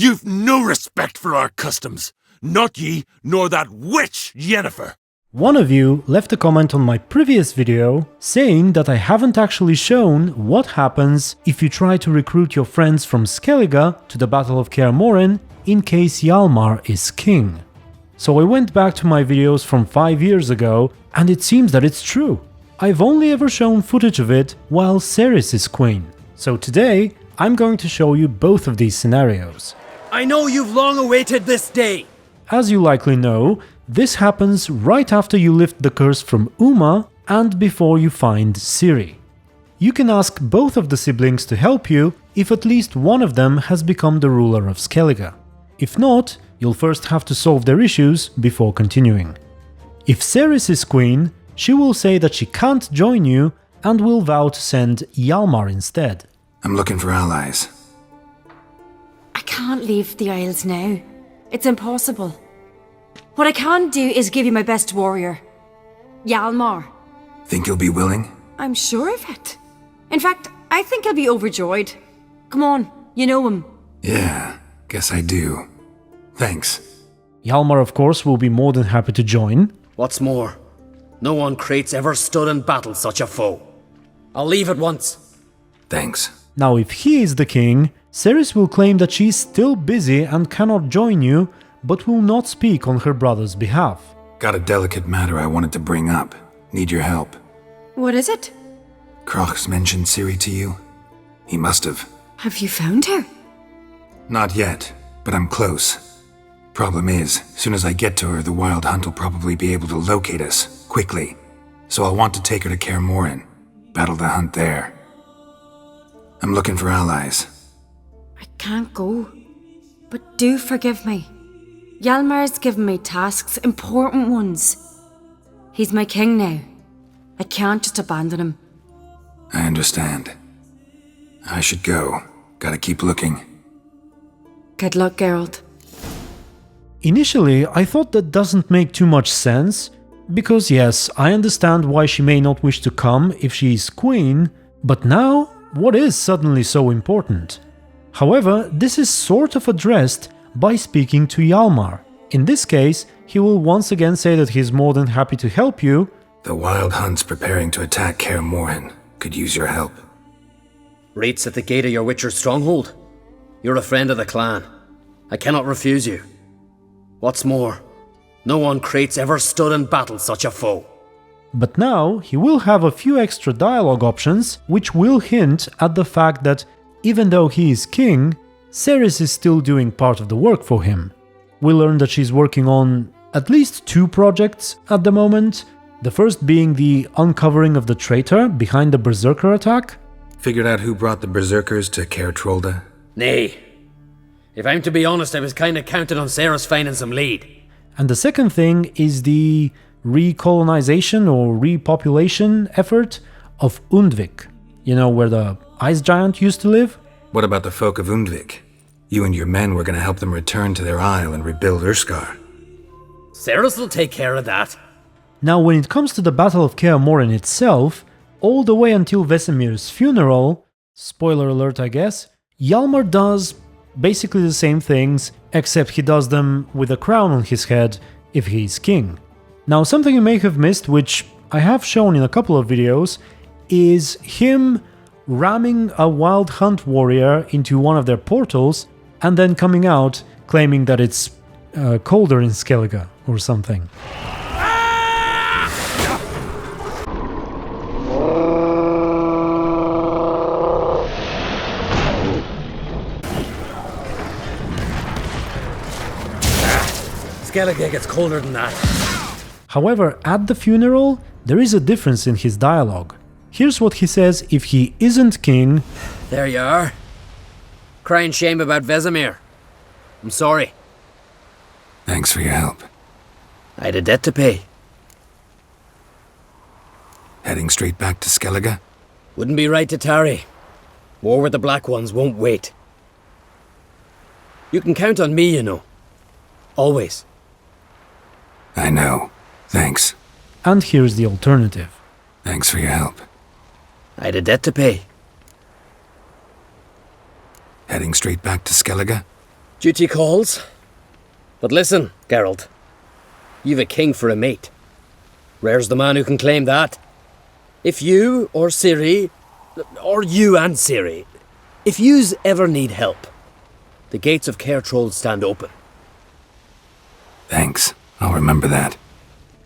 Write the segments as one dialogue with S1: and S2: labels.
S1: You've no respect for our customs. Not ye, nor that witch, Yennefer.
S2: One of you left a comment on my previous video saying that I haven't actually shown what happens if you try to recruit your friends from Skellige to the Battle of Kaer Morhen in case Hjalmar is king. So I went back to my videos from 5 years ago, and it seems that it's true. I've only ever shown footage of it while Cerys is queen. So today, I'm going to show you both of these scenarios.
S3: I know you've long awaited this day.
S2: As you likely know, this happens right after you lift the curse from Uma and before you find Ciri. You can ask both of the siblings to help you if at least one of them has become the ruler of Skellige. If not, you'll first have to solve their issues before continuing. If Cerys is queen, she will say that she can't join you and will vow to send Hjalmar instead.
S4: I'm looking for allies.
S5: I can't leave the Isles now. It's impossible. What I can do is give you my best warrior, Hjalmar.
S4: Think you'll be willing?
S5: I'm sure of it. In fact, I think he'll be overjoyed. Come on, you know him.
S4: Yeah, guess I do. Thanks.
S2: Hjalmar, of course, will be more than happy to join.
S3: What's more, no one Crate's ever stood and battled such a foe. I'll leave at once.
S4: Thanks.
S2: Now, if he is the king, Cerys will claim that she is still busy and cannot join you, but will not speak on her brother's behalf.
S4: Got a delicate matter I wanted to bring up. Need your help.
S5: What is it?
S4: Crach's mentioned Ciri to you? He must have.
S5: Have you found her?
S4: Not yet, but I'm close. Problem is, soon as I get to her, the Wild Hunt will probably be able to locate us, quickly. So I'll want to take her to Kaer Morhen. Battle the hunt there. I'm looking for allies.
S5: I can't go. But do forgive me. Hjalmar's given me tasks, important ones. He's my king now. I can't just abandon him.
S4: I understand. I should go. Gotta keep looking.
S5: Good luck, Geralt.
S2: Initially, I thought that doesn't make too much sense, because yes, I understand why she may not wish to come if she is queen, but now, what is suddenly so important? However, this is sort of addressed by speaking to Hjalmar. In this case, he will once again say that he is more than happy to help you.
S4: The Wild Hunt's preparing to attack Kaer Morhen. Could use your help.
S3: Rates at the gate of your Witcher's stronghold. You're a friend of the clan. I cannot refuse you. What's more, no one Crate's ever stood and battled such a foe.
S2: But now he will have a few extra dialogue options, which will hint at the fact that even though he is king, Cerys is still doing part of the work for him. We learn that she's working on at least 2 projects at the moment, the first being the uncovering of the traitor behind the Berserker attack.
S4: Figured out who brought the Berserkers to Kaer Trolde?
S3: Nay. If I'm to be honest, I was kinda counting on Cerys finding some lead.
S2: And the second thing is the recolonization or repopulation effort of Undvik. You know, where the ice giant used to live?
S4: What about the folk of Undvik? You and your men were gonna help them return to their isle and rebuild Urskar.
S3: Cerys will take care of that.
S2: Now, when it comes to the Battle of Kaer Morhen itself, all the way until Vesemir's funeral, spoiler alert I guess, Hjalmar does basically the same things, except he does them with a crown on his head if he is king. Now, something you may have missed, which I have shown in a couple of videos, is him ramming a Wild Hunt warrior into one of their portals and then coming out claiming that it's colder in Skellige or something.
S3: Skellige gets colder than that.
S2: However, at the funeral, there is a difference in his dialogue. Here's what he says if he isn't king.
S3: There you are. Crying shame about Vesemir. I'm sorry.
S4: Thanks for your help.
S3: I had a debt to pay.
S4: Heading straight back to Skellige?
S3: Wouldn't be right to tarry. War with the Black Ones won't wait. You can count on me, you know. Always.
S4: I know. Thanks.
S2: And here's the alternative.
S4: Thanks for your help.
S3: I had a debt to pay.
S4: Heading straight back to Skellige?
S3: Duty calls. But listen, Geralt. You've a king for a mate. Rare's the man who can claim that. If you or Cerys, or you and Cerys, if yous ever need help, the gates of Kaer stand open.
S4: Thanks. I'll remember that.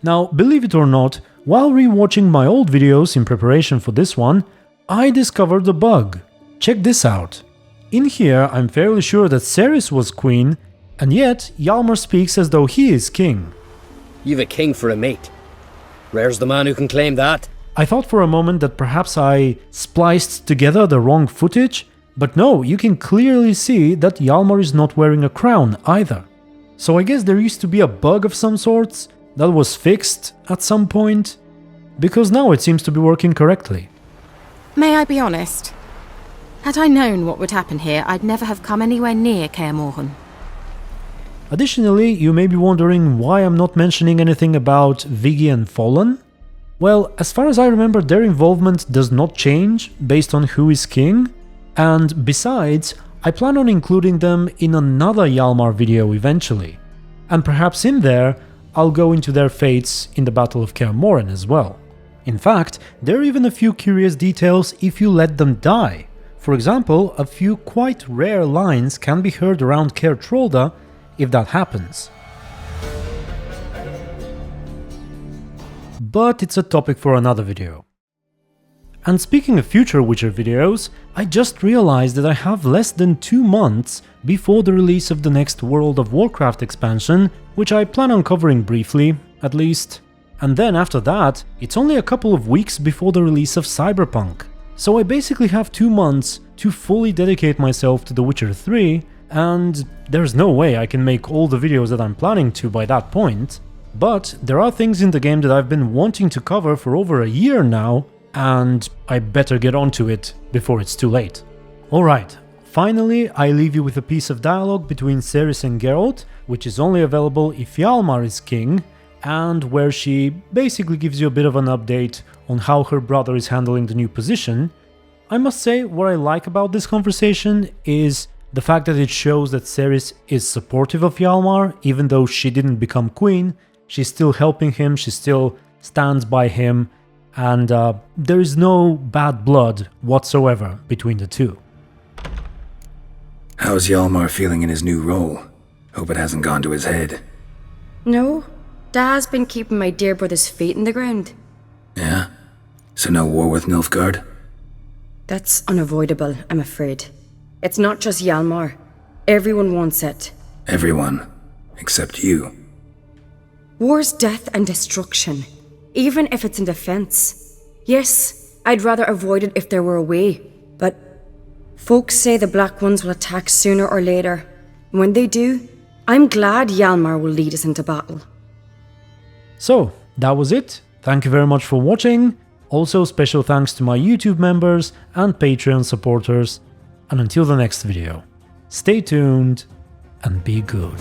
S2: Now, believe it or not, while rewatching my old videos in preparation for this one, I discovered a bug. Check this out. In here, I'm fairly sure that Cerys was queen, and yet Hjalmar speaks as though he is king.
S3: You've a king for a mate. Rare's the man who can claim that.
S2: I thought for a moment that perhaps I spliced together the wrong footage, but no, you can clearly see that Hjalmar is not wearing a crown either. So I guess there used to be a bug of some sorts that was fixed at some point, because now it seems to be working correctly.
S6: May I be honest? Had I known what would happen here, I'd never have come anywhere near Kaer Morhen.
S2: Additionally, you may be wondering why I'm not mentioning anything about Viggy and Fallen. Well, as far as I remember, their involvement does not change based on who is king, and besides, I plan on including them in another Hjalmar video eventually, and perhaps in there, I'll go into their fates in the Battle of Kaer Morhen as well. In fact, there are even a few curious details if you let them die. For example, a few quite rare lines can be heard around Kaer if that happens. But it's a topic for another video. And speaking of future Witcher videos, I just realized that I have less than 2 months before the release of the next World of Warcraft expansion, which I plan on covering briefly, at least. And then after that, it's only a couple of weeks before the release of Cyberpunk. So I basically have 2 months to fully dedicate myself to The Witcher 3, and there's no way I can make all the videos that I'm planning to by that point. But there are things in the game that I've been wanting to cover for over a year now, and I better get onto it before it's too late. Alright, finally I leave you with a piece of dialogue between Cerys and Geralt, which is only available if Hjalmar is king, and where she basically gives you a bit of an update on how her brother is handling the new position. I must say, what I like about this conversation is the fact that it shows that Cerys is supportive of Hjalmar, even though she didn't become queen. She's still helping him, she still stands by him, and there is no bad blood whatsoever between the two.
S4: How's Hjalmar feeling in his new role? Hope it hasn't gone to his head.
S5: No, Dad's been keeping my dear brother's feet in the ground.
S4: Yeah? So no war with Nilfgaard?
S5: That's unavoidable, I'm afraid. It's not just Hjalmar. Everyone wants it.
S4: Everyone. Except you.
S5: War's death and destruction, even if it's in defense. Yes, I'd rather avoid it if there were a way, but folks say the Black Ones will attack sooner or later. When they do, I'm glad Hjalmar will lead us into battle.
S2: So, that was it. Thank you very much for watching. Also, special thanks to my YouTube members and Patreon supporters. And until the next video, stay tuned and be good.